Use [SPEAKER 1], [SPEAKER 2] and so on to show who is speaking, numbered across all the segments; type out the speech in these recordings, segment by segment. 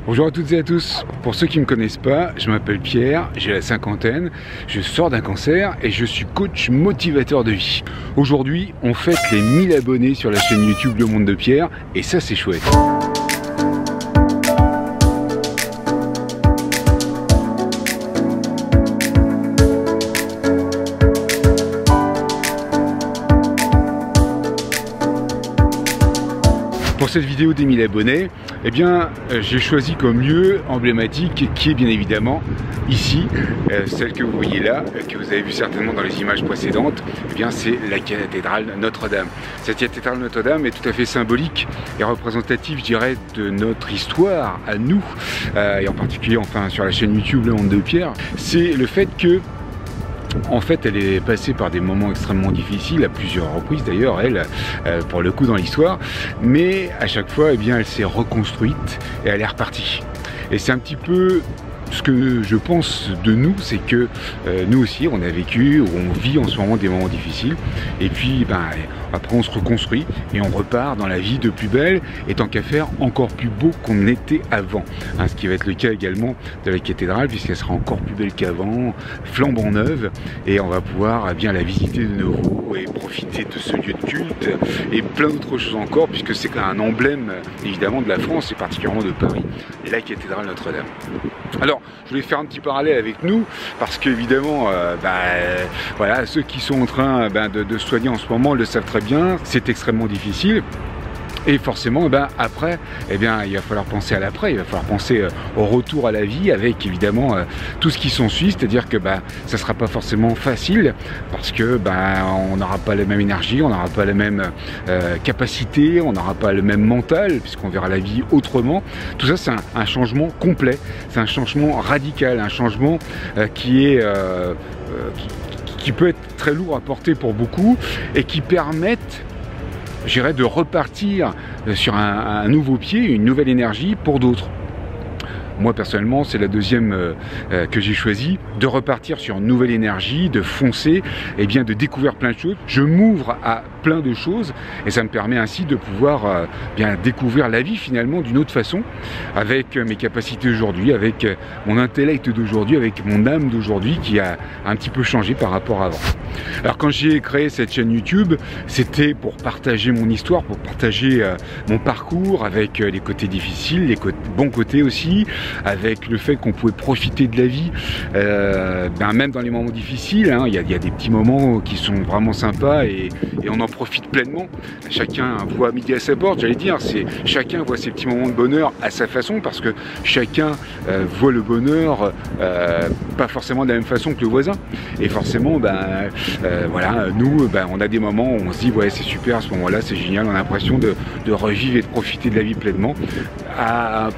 [SPEAKER 1] Bonjour à toutes et à tous, pour ceux qui ne me connaissent pas, je m'appelle Pierre, j'ai la cinquantaine, je sors d'un cancer et je suis coach motivateur de vie. Aujourd'hui, on fête les 1000 abonnés sur la chaîne YouTube Le Monde de Pierre et ça c'est chouette. Pour cette vidéo des 1000 abonnés, eh bien, j'ai choisi comme lieu emblématique qui est bien évidemment ici, celle que vous voyez là, que vous avez vu certainement dans les images précédentes, eh bien c'est la cathédrale Notre-Dame. Cette cathédrale Notre-Dame est tout à fait symbolique et représentative, je dirais, de notre histoire à nous, et en particulier enfin sur la chaîne YouTube Le Monde de Pierre. C'est le fait que en fait, elle est passée par des moments extrêmement difficiles, à plusieurs reprises d'ailleurs, elle, pour le coup dans l'histoire, mais à chaque fois, eh bien, elle s'est reconstruite et elle est repartie. Et c'est un petit peu ce que je pense de nous, c'est que nous aussi, on a vécu, ou on vit en ce moment des moments difficiles, et puis ben, après on se reconstruit et on repart dans la vie de plus belle, et tant qu'à faire encore plus beau qu'on était avant. Hein, ce qui va être le cas également de la cathédrale, puisqu'elle sera encore plus belle qu'avant, flambant neuve, et on va pouvoir bien la visiter de nouveau et profiter de ce lieu de culte, et plein d'autres choses encore, puisque c'est un emblème évidemment de la France, et particulièrement de Paris, et la cathédrale Notre-Dame. Alors, je voulais faire un petit parallèle avec nous, parce qu'évidemment, voilà, ceux qui sont en train de se soigner en ce moment le savent très bien, c'est extrêmement difficile. Et forcément, après, eh bien, il va falloir penser à l'après, il va falloir penser au retour à la vie avec évidemment tout ce qui s'ensuit, c'est-à-dire que ça sera pas forcément facile parce que on n'aura pas la même énergie, on n'aura pas la même capacité, on n'aura pas le même mental puisqu'on verra la vie autrement. Tout ça, c'est un changement complet, c'est un changement radical, un changement qui peut être très lourd à porter pour beaucoup et qui permettent, j'irais, de repartir sur un nouveau pied, une nouvelle énergie pour d'autres. Moi personnellement, c'est la deuxième que j'ai choisi, de repartir sur une nouvelle énergie, de foncer, et bien de découvrir plein de choses. Je m'ouvre à plein de choses et ça me permet ainsi de pouvoir bien découvrir la vie finalement d'une autre façon, avec mes capacités d'aujourd'hui, avec mon intellect d'aujourd'hui, avec mon âme d'aujourd'hui qui a un petit peu changé par rapport à avant. Alors quand j'ai créé cette chaîne YouTube, c'était pour partager mon histoire, pour partager mon parcours avec les côtés difficiles, les bons côtés aussi, avec le fait qu'on pouvait profiter de la vie, même dans les moments difficiles, hein, il y a des petits moments qui sont vraiment sympas et on en profite pleinement. Chacun voit midi à sa porte, j'allais dire, chacun voit ses petits moments de bonheur à sa façon, parce que chacun voit le bonheur pas forcément de la même façon que le voisin. Et forcément, voilà, nous, on a des moments où on se dit ouais c'est super, à ce moment-là c'est génial, on a l'impression de revivre et de profiter de la vie pleinement.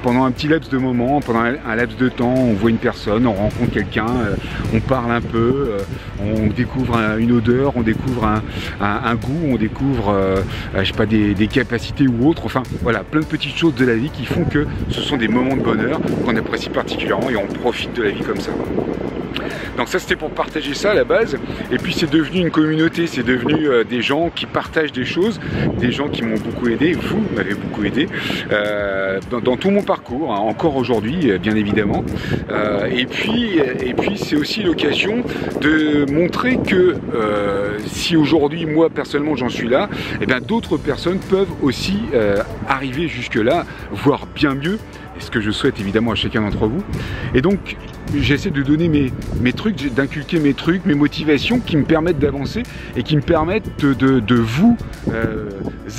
[SPEAKER 1] Pendant un petit laps de moment, pendant un laps de temps, on voit une personne, on rencontre quelqu'un, on parle un peu, on découvre une odeur, on découvre un goût, on découvre je sais pas, des capacités ou autres, enfin voilà, plein de petites choses de la vie qui font que ce sont des moments de bonheur qu'on apprécie particulièrement et on profite de la vie comme ça. Donc ça c'était pour partager ça à la base, et puis c'est devenu une communauté, c'est devenu des gens qui partagent des choses, des gens qui m'ont beaucoup aidé, vous m'avez beaucoup aidé dans tout mon parcours, hein, encore aujourd'hui bien évidemment, et puis c'est aussi l'occasion de montrer que si aujourd'hui moi personnellement j'en suis là, et bien d'autres personnes peuvent aussi arriver jusque là, voire bien mieux, et ce que je souhaite évidemment à chacun d'entre vous. Et donc j'essaie de donner mes trucs, d'inculquer mes trucs, mes motivations qui me permettent d'avancer et qui me permettent de vous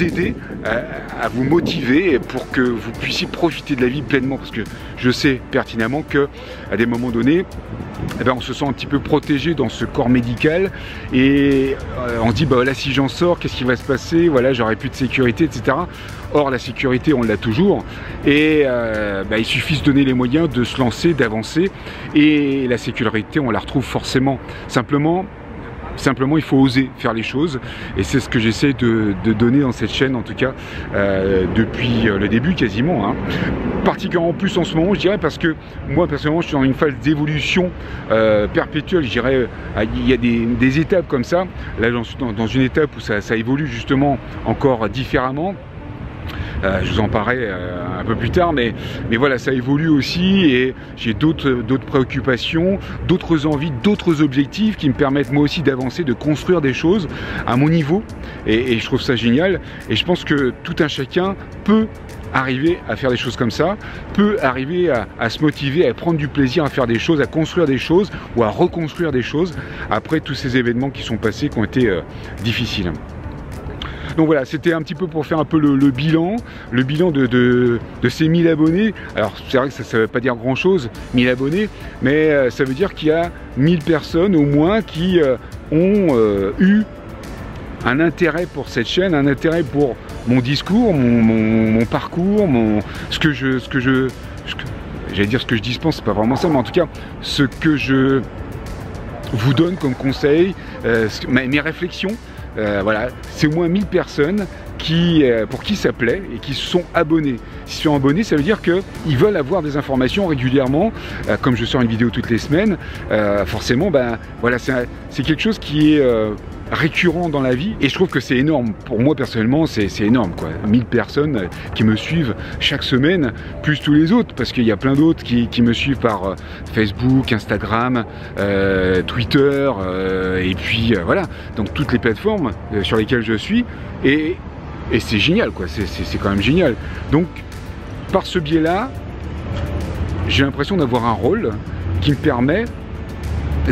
[SPEAKER 1] aider à vous motiver pour que vous puissiez profiter de la vie pleinement, parce que je sais pertinemment que à des moments donnés, on se sent un petit peu protégé dans ce corps médical et on se dit voilà, si j'en sors, qu'est-ce qui va se passer, voilà, j'aurai plus de sécurité, etc. Or la sécurité on l'a toujours, et il suffit de se donner les moyens de se lancer, d'avancer, et la sécurité on la retrouve forcément. Simplement il faut oser faire les choses, et c'est ce que j'essaie de donner dans cette chaîne, en tout cas depuis le début quasiment, hein. Particulièrement plus en ce moment, je dirais, parce que moi personnellement je suis dans une phase d'évolution perpétuelle, je dirais. Il y a des étapes comme ça. Là j'en suis dans une étape où ça évolue justement encore différemment. Je vous en parlerai un peu plus tard, mais voilà, ça évolue aussi et j'ai d'autres préoccupations, d'autres envies, d'autres objectifs qui me permettent moi aussi d'avancer, de construire des choses à mon niveau et je trouve ça génial et je pense que tout un chacun peut arriver à faire des choses comme ça, peut arriver à se motiver, à prendre du plaisir à faire des choses, à construire des choses ou à reconstruire des choses après tous ces événements qui sont passés, qui ont été difficiles. Donc voilà, c'était un petit peu pour faire un peu le bilan de ces 1000 abonnés. Alors c'est vrai que ça ne veut pas dire grand chose, 1000 abonnés, mais ça veut dire qu'il y a 1000 personnes au moins qui ont eu un intérêt pour cette chaîne, un intérêt pour mon discours, mon parcours, j'allais dire ce que je dispense, c'est pas vraiment ça, mais en tout cas ce que je vous donne comme conseil, mes réflexions. Voilà, c'est au moins 1000 personnes pour qui ça plaît et qui se sont abonnés. S'ils sont abonnés, ça veut dire qu'ils veulent avoir des informations régulièrement. Comme je sors une vidéo toutes les semaines, forcément, voilà, c'est quelque chose qui est récurrent dans la vie et je trouve que c'est énorme. Pour moi personnellement, c'est énorme quoi. 1000 personnes qui me suivent chaque semaine, plus tous les autres, parce qu'il y a plein d'autres qui me suivent par Facebook, Instagram, Twitter, et puis voilà, donc toutes les plateformes sur lesquelles je suis et c'est génial quoi, c'est quand même génial. Donc par ce biais-là, j'ai l'impression d'avoir un rôle qui me permet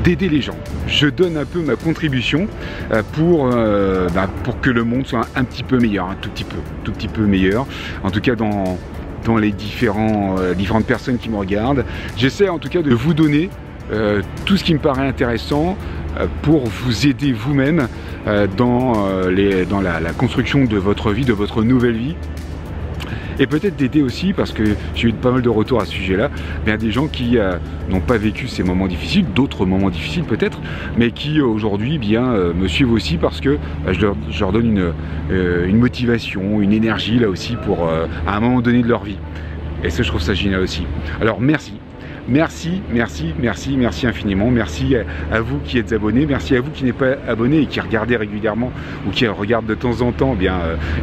[SPEAKER 1] d'aider les gens. Je donne un peu ma contribution pour que le monde soit un petit peu meilleur, un tout petit peu meilleur, en tout cas dans les différentes personnes qui me regardent. J'essaie en tout cas de vous donner tout ce qui me paraît intéressant pour vous aider vous-même dans la construction de votre vie, de votre nouvelle vie. Et peut-être d'aider aussi, parce que j'ai eu pas mal de retours à ce sujet-là, des gens qui n'ont pas vécu ces moments difficiles, d'autres moments difficiles peut-être, mais qui aujourd'hui me suivent aussi parce que je leur donne une motivation, une énergie là aussi pour à un moment donné de leur vie. Et ça, je trouve ça génial aussi. Alors merci. Merci, merci, merci, merci infiniment. Merci à vous qui êtes abonnés, merci à vous qui n'êtes pas abonnés et qui regardez régulièrement ou qui regardent de temps en temps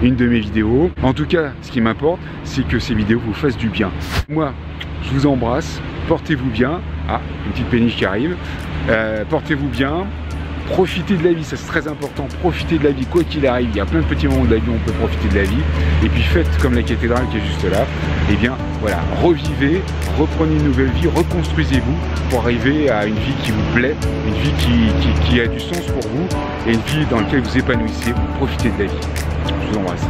[SPEAKER 1] une de mes vidéos. En tout cas, ce qui m'importe, c'est que ces vidéos vous fassent du bien. Moi, je vous embrasse, portez-vous bien. Ah, une petite péniche qui arrive. Portez-vous bien. Profitez de la vie, ça c'est très important, profitez de la vie quoi qu'il arrive, il y a plein de petits moments de la vie où on peut profiter de la vie, et puis faites comme la cathédrale qui est juste là, et bien voilà, revivez, reprenez une nouvelle vie, reconstruisez-vous pour arriver à une vie qui vous plaît, une vie qui a du sens pour vous, et une vie dans laquelle vous épanouissez, vous profitez de la vie. Je vous embrasse.